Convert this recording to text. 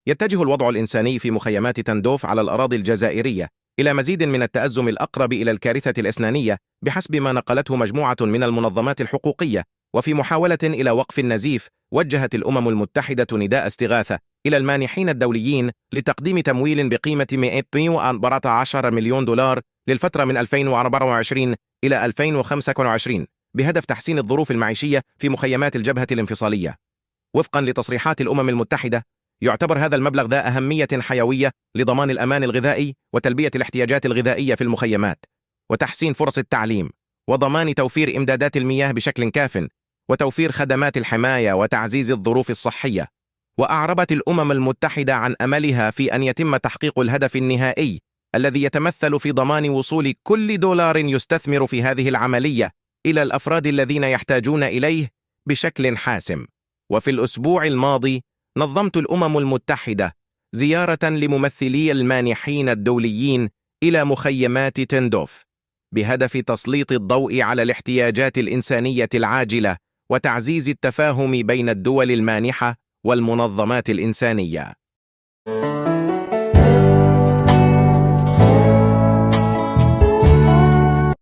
يتجه الوضع الإنساني في مخيمات تندوف على الأراضي الجزائرية إلى مزيد من التأزم الأقرب إلى الكارثة الإسنانية بحسب ما نقلته مجموعة من المنظمات الحقوقية. وفي محاولة إلى وقف النزيف، وجهت الأمم المتحدة نداء استغاثة إلى المانحين الدوليين لتقديم تمويل بقيمة 114 مليون دولار للفترة من 2024 إلى 2025 بهدف تحسين الظروف المعيشية في مخيمات الجبهة الانفصالية. وفقا لتصريحات الأمم المتحدة، يعتبر هذا المبلغ ذا أهمية حيوية لضمان الأمان الغذائي وتلبية الاحتياجات الغذائية في المخيمات، وتحسين فرص التعليم، وضمان توفير إمدادات المياه بشكل كاف، وتوفير خدمات الحماية وتعزيز الظروف الصحية. وأعربت الأمم المتحدة عن أملها في أن يتم تحقيق الهدف النهائي الذي يتمثل في ضمان وصول كل دولار يستثمر في هذه العملية إلى الأفراد الذين يحتاجون إليه بشكل حاسم. وفي الأسبوع الماضي نظمت الأمم المتحدة زيارة لممثلي المانحين الدوليين إلى مخيمات تندوف بهدف تسليط الضوء على الاحتياجات الإنسانية العاجلة وتعزيز التفاهم بين الدول المانحة والمنظمات الإنسانية.